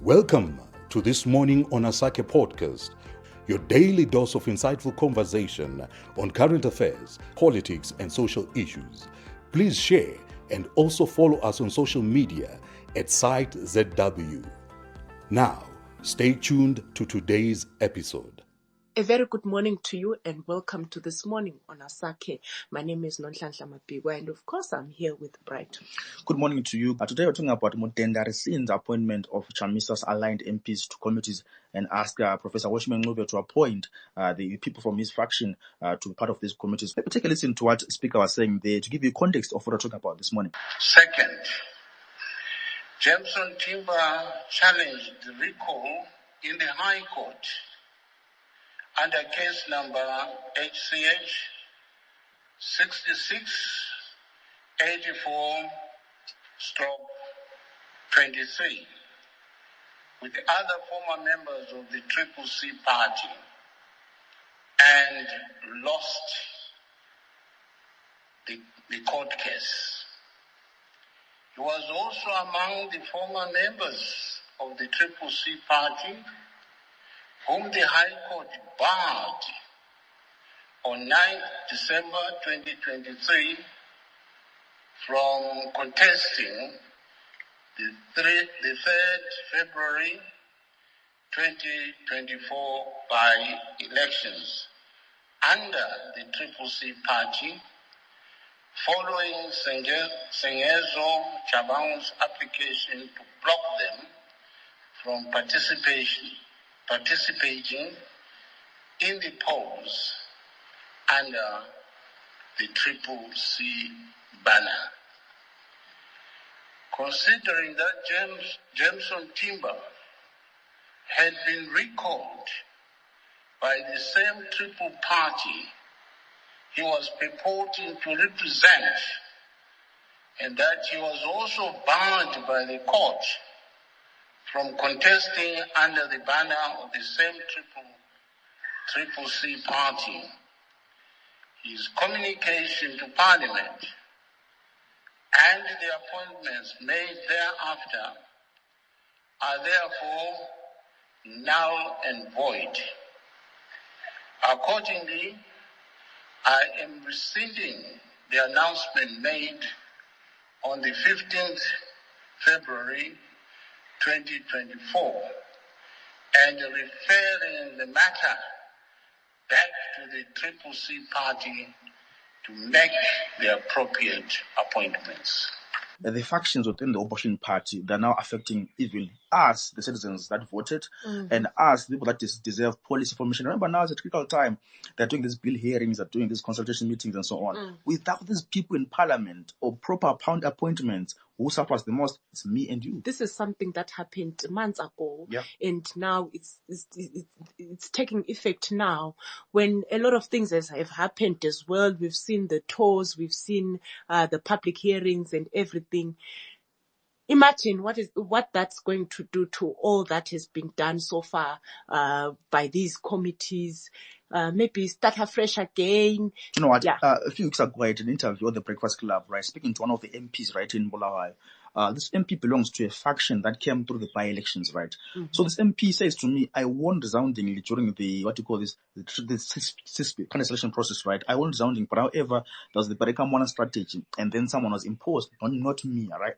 Welcome to This Morning on Asakhe podcast, your daily dose of insightful conversation on current affairs, politics, and social issues. Please share and also follow us on social media at SiteZW. Now, stay tuned to today's episode. A very good morning to you and welcome to This Morning on Asakhe. My name is Nonhlanhla Mapigwa and of course I'm here with Bright. Good morning to you. Today we're talking about Mudenda rescinds appointment of Chamisa's aligned MPs to committees and ask Professor Washman Ngube to appoint the people from his faction to be part of these committees. Let me take a listen to what the Speaker was saying there to give you context of what we're talking about this morning. Second, Jameson Timber challenged the recall in the High Court under case number HCH 6684/23 with the other former members of the Triple C party and lost the court case. He was also among the former members of the Triple C party whom the High Court barred on 9th December 2023 from contesting the 3rd February 2024 by-elections under the Triple C party following Sengezo Chabang's application to block them from participating in the polls under the Triple C banner. Considering that Jameson Timber had been recalled by the same Triple Party he was purporting to represent, and that he was also barred by the court from contesting under the banner of the same Triple C party, his communication to Parliament and the appointments made thereafter are therefore null and void. Accordingly, I am rescinding the announcement made on the 15th February 2024 and referring the matter back to the Triple C party to make the appropriate appointments. The factions within the opposition party, they're now affecting even us, the citizens that voted, and us, the people that deserve policy formation. Remember, now is a critical time. They're doing these bill hearings, they're doing these consultation meetings and so on. Without these people in Parliament or proper appointments, who suffers the most? It's me and you. This is something that happened months ago, and now it's taking effect now. When a lot of things have happened as well, we've seen the tours, we've seen the public hearings and everything. Imagine what that's going to do to all that has been done so far by these committees. Maybe start afresh again. You know what? A few weeks ago, I had an interview at the Breakfast Club, right, speaking to one of the MPs, right, in Bulawayo. This MP belongs to a faction that came through the by-elections, right? So this MP says to me, I won resoundingly during the, the CISP selection process, right? I won resounding, but however, there was the Bareka strategy, and then someone was imposed, not me, right?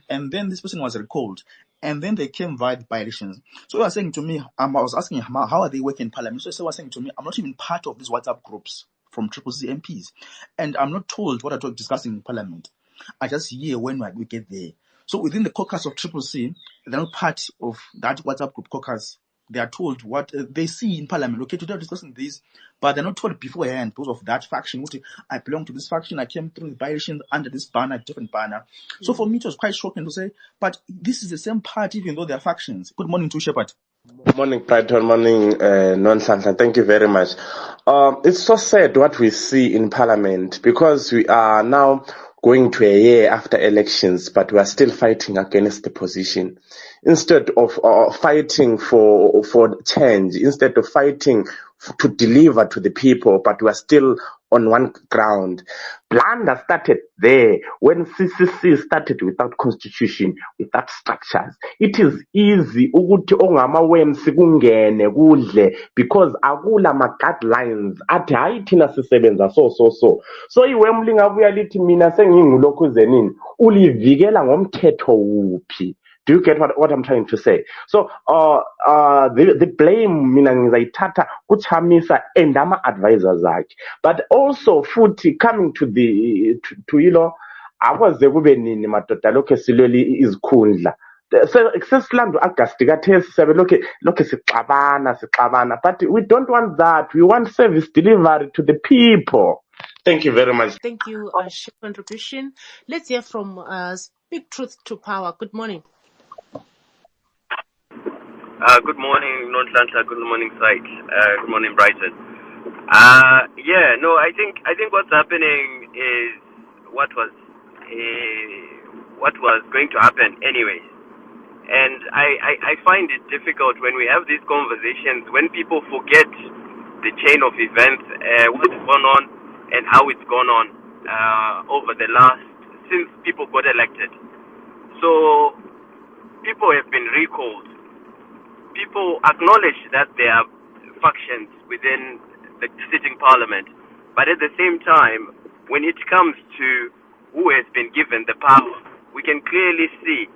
And then this person was recalled, and then they came via the by-elections. So he was saying to me, I was asking him, how are they working in Parliament? So he was saying to me, I'm not even part of these WhatsApp groups from Triple C MPs, and I'm not told what I'm discussing in Parliament. I just hear when we get there. So within the caucus of Triple C, they're not part of that WhatsApp group caucus. They are told what they see in Parliament. Okay, today we're discussing this, but they're not told beforehand because of that faction. I belong to this faction. I came through the by-elections under this banner, different banner. So for me, it was quite shocking to say, but this is the same party, even though they are factions. Good morning to Shepard. Good morning, Brighton. Morning, Nonhlanhla. Thank you very much. It's so sad what we see in Parliament because we are now going to a year after elections, but we are still fighting against the position. Instead of fighting for change, instead of fighting to deliver to the people, but we are still on one ground. Blunder started there when CCC started without constitution, without structures. It is easy ukuthi ongama-worms kungene kudle because akula ma-guidelines athi hayi thina sisebenza so iworm lingabuya lithi mina sengingulokhuze nini ulivikela ngomthetho wuphi? Do you get what I'm trying to say? So the blame mina ngizayithatha kuChamisa and ama-advisors akhe, but also futhi coming to the to akwaze kube nini madoda lokho silweli izikhundla sesilanda August ka-10 sisabe lokho sixabana, but we don't want that. We want service delivery to the people. Thank you very much. Thank you, Share contribution. Let's hear from Speak Truth to Power. Good morning. Good morning, Nonhlanhla. Good morning, Site. Good morning, Brighton. I think what's happening is what was going to happen anyway. And I find it difficult when we have these conversations, when people forget the chain of events, what's gone on and how it's gone on over the since people got elected. So people have been recalled. People acknowledge that there are factions within the sitting parliament, but at the same time, when it comes to who has been given the power, we can clearly see,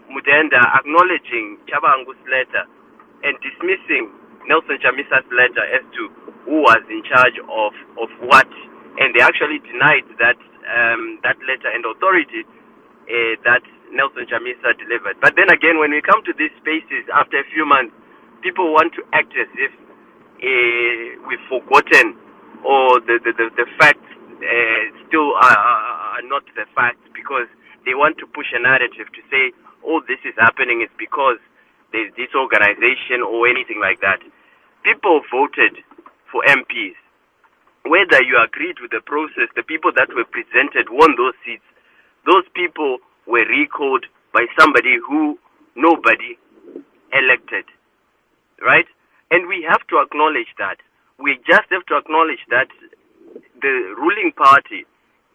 Mudenda acknowledging Chabangu's letter and dismissing Nelson Chamisa's letter as to who was in charge of what, and they actually denied that letter and authority that Nelson Chamisa delivered. But then again, when we come to these spaces after a few months, people want to act as if we've forgotten, or the facts still are not the facts, because they want to push a narrative to say, oh, this is happening, it's because there's disorganization or anything like that. People voted for MPs. Whether you agreed with the process, the people that were presented won those seats. Those people were recalled by somebody who nobody elected, right? And we have to acknowledge that. We just have to acknowledge that the ruling party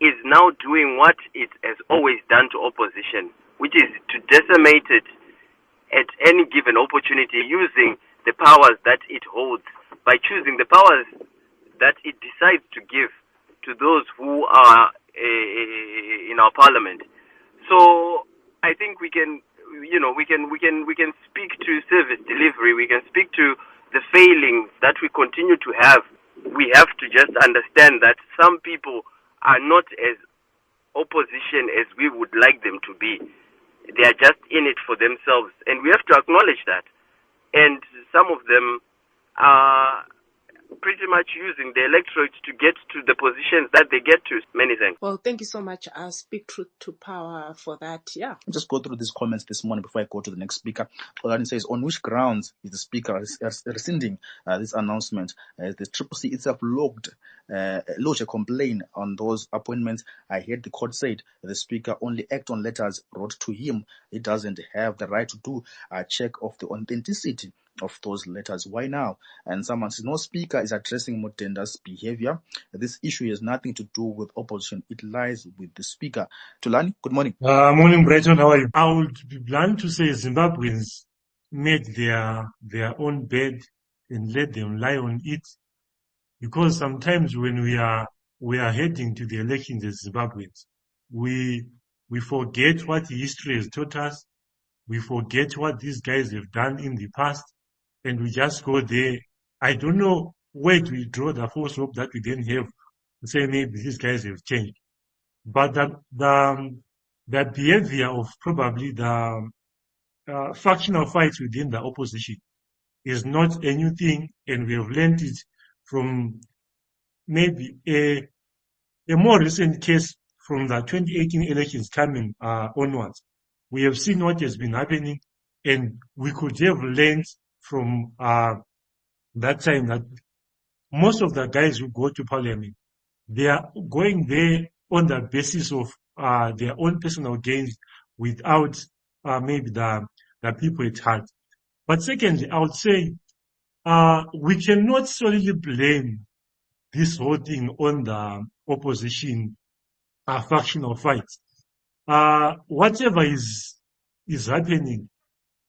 is now doing what it has always done to opposition, which is to decimate it at any given opportunity, using the powers that it holds, by choosing the powers that it decides to give to those who are in our parliament. So I think we can speak to service delivery. We can speak to the failings that we continue to have. We have to just understand that some people are not as opposition as we would like them to be. They are just in it for themselves, and we have to acknowledge that. And some of them are pretty much using the electorate to get to the positions that they get to. Many thanks. Well, thank you so much, Speak Truth to Power, for that. Yeah. I'll just go through these comments this morning before I go to the next speaker. Olani says, on which grounds is the speaker rescinding this announcement? The Triple C itself lodged a complaint on those appointments. I heard the court said the speaker only act on letters wrote to him. He doesn't have the right to do a check of the authenticity of those letters. Why now? And someone says, no speaker is addressing Mudenda's behavior. This issue has nothing to do with opposition. It lies with the speaker. Tulani, good morning. Morning, Brighton. How are you? I would be blunt to say Zimbabweans made their own bed and let them lie on it, because sometimes when we are heading to the elections as Zimbabweans, we forget what history has taught us. We forget what these guys have done in the past, and we just go there. I don't know where to draw the false hope that we then have to say maybe these guys have changed. But the behavior of probably the factional fights within the opposition is not a new thing, and we have learned it from maybe a more recent case from the 2018 elections coming onwards. We have seen what has been happening, and we could have learned from that time that most of the guys who go to parliament, they are going there on the basis of their own personal gains without maybe the people at heart. But secondly, I would say we cannot solely blame this whole thing on the opposition faction or fight. Whatever is happening,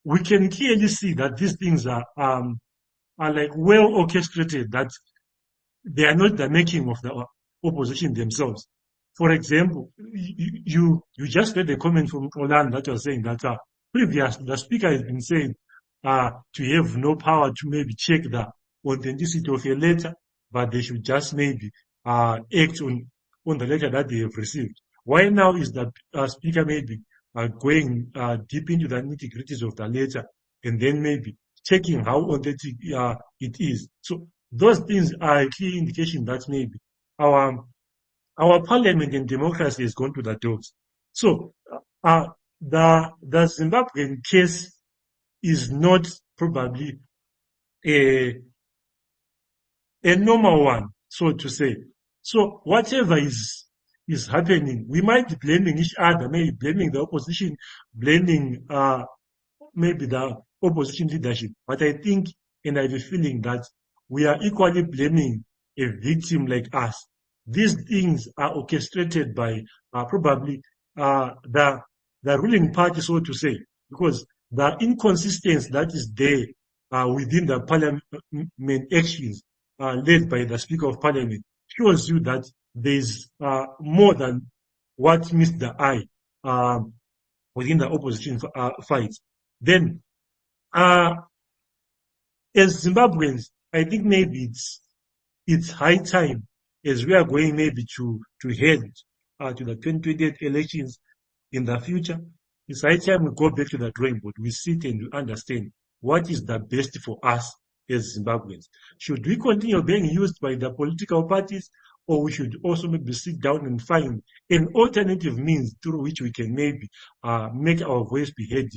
we can clearly see that these things are like well orchestrated, that they are not the making of the opposition themselves. For example, you just read a comment from Olan that was saying that previous the speaker has been saying to have no power to maybe check the authenticity of a letter, but they should just maybe act on the letter that they have received. Why now is the speaker maybe going deep into the nitty-gritties of the letter and then maybe checking how authentic it is? So those things are a clear indication that maybe our parliament and democracy has gone to the dogs. So the Zimbabwean case is not probably a normal one, so to say. So whatever is happening, we might be blaming each other, maybe blaming the opposition, blaming maybe the opposition leadership. But I think, and I have a feeling that we are equally blaming a victim like us. These things are orchestrated by probably the ruling party, so to say, because the inconsistency that is there within the parliament actions led by the Speaker of Parliament shows you that there is more than what meets the eye within the opposition fight. Then, as Zimbabweans, I think maybe it's high time, as we are going maybe to head to the 2028 elections in the future. It's high time we go back to the drawing board. We sit and we understand what is the best for us as Zimbabweans. Should we continue being used by the political parties, or we should also maybe sit down and find an alternative means through which we can maybe make our voice be heard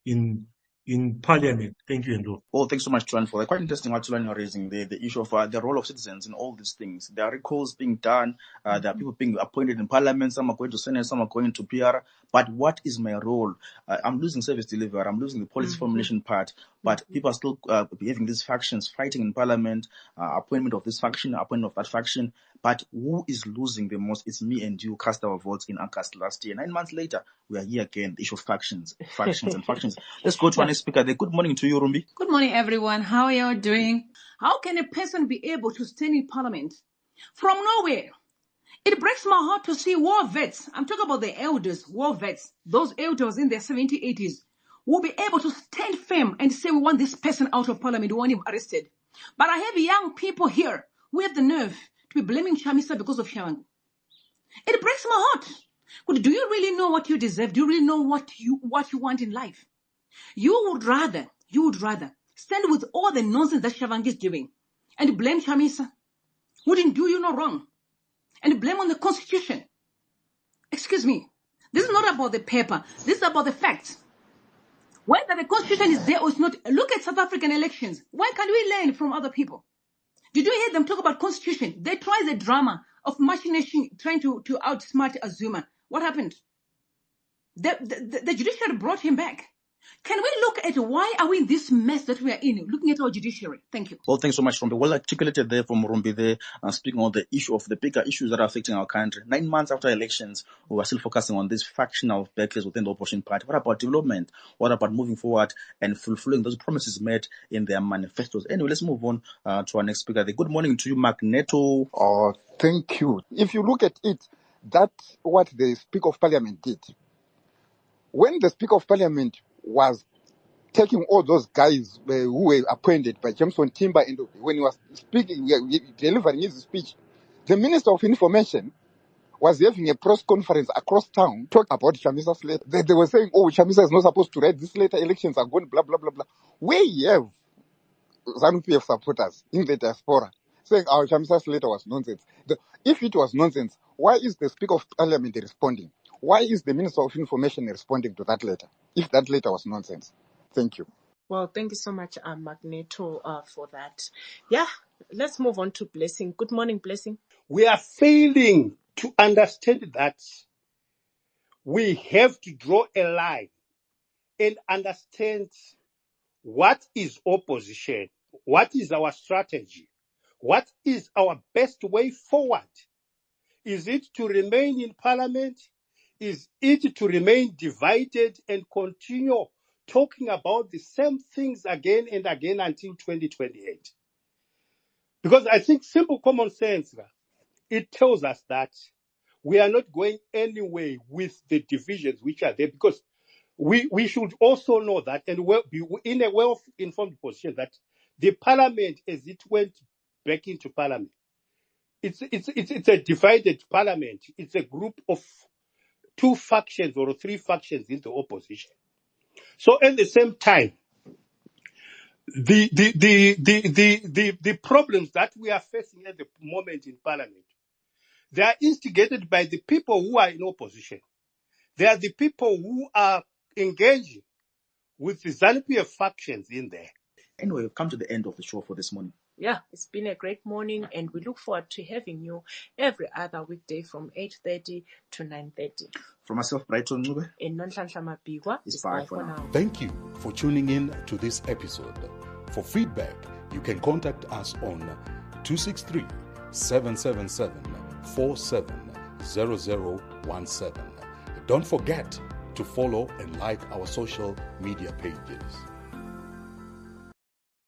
in Parliament? Thank you, Endo. Well, thanks so much, Tulan, for that. Quite interesting what Tulan you're raising, the issue of the role of citizens in all these things. There are recalls being done, there are people being appointed in Parliament, some are going to Senate, some are going to PR. But what is my role? I'm losing service delivery, I'm losing the policy formulation part, but people are still behaving these factions, fighting in Parliament, appointment of this faction, appointment of that faction. But who is losing the most? It's me and you cast our votes in August last year. 9 months later, we are here again, the issue of factions and factions. Let's go to our next speaker. Good morning to you, Rumbi. Good morning, everyone. How are you doing? How can a person be able to stand in Parliament from nowhere? It breaks my heart to see war vets. I'm talking about the elders, war vets, those elders in their 70s, 80s, will be able to stand firm and say, we want this person out of Parliament, we want him arrested. But I have young people here who have the nerve to be blaming Chamisa because of Shawangu. It breaks my heart. But do you really know what you deserve? Do you really know what you want in life? You would rather stand with all the nonsense that Shawangu is doing and blame Chamisa, who didn't do you no wrong, and blame on the Constitution. Excuse me. This is not about the paper. This is about the facts. Whether the Constitution is there or it's not, look at South African elections. Why can't we learn from other people? Did you hear them talk about Constitution? They tried the drama of machination, trying to outsmart Azuma. What happened? The judiciary brought him back. Can we look at why are we in this mess that we are in, looking at our judiciary? Thank you. Well, thanks so much, Rumbi. Well articulated there from Rumbi there, speaking on the issue of the bigger issues that are affecting our country. 9 months after elections, we are still focusing on this factional battles within the opposition party. What about development? What about moving forward and fulfilling those promises made in their manifestos? Anyway, let's move on to our next speaker. Good morning to you, Magneto. Oh, thank you. If you look at it, that's what the Speaker of Parliament did. When the Speaker of Parliament was taking all those guys who were appointed by Jameson Timber, and when he was speaking, delivering his speech, the Minister of Information was having a press conference across town talking about Chamisa's letter. They were saying, oh, Chamisa is not supposed to write this letter, elections are going, blah, blah, blah, blah. We have ZANU-PF supporters in the diaspora saying our Chamisa's letter was nonsense. If it was nonsense, why is the Speaker of Parliament responding? Why is the Minister of Information responding to that letter, if that letter was nonsense? Thank you. Well, thank you so much, Magneto, for that. Yeah, let's move on to Blessing. Good morning, Blessing. We are failing to understand that we have to draw a line and understand what is opposition, What is our strategy? What is our best way forward? Is it to remain in parliament? Is it to remain divided and continue talking about the same things again and again until 2028? Because I think simple common sense, it tells us that we are not going anywhere with the divisions which are there, because we should also know that, and be in a well-informed position, that the parliament, as it went back into parliament, it's a divided parliament. It's a group of two factions or three factions in the opposition. So at the same time, the problems that we are facing at the moment in parliament, they are instigated by the people who are in opposition. They are the people who are engaging with the ZANU-PF factions in there. Anyway, we've come to the end of the show for this morning. Yeah, it's been a great morning, and we look forward to having you every other weekday from 8:30 to 9:30. From myself, Brighton Ncube, In Nonhlanhla Mabhikwa, it's bye for now. Thank you for tuning in to this episode. For feedback, you can contact us on 263-777-470017. Don't forget to follow and like our social media pages.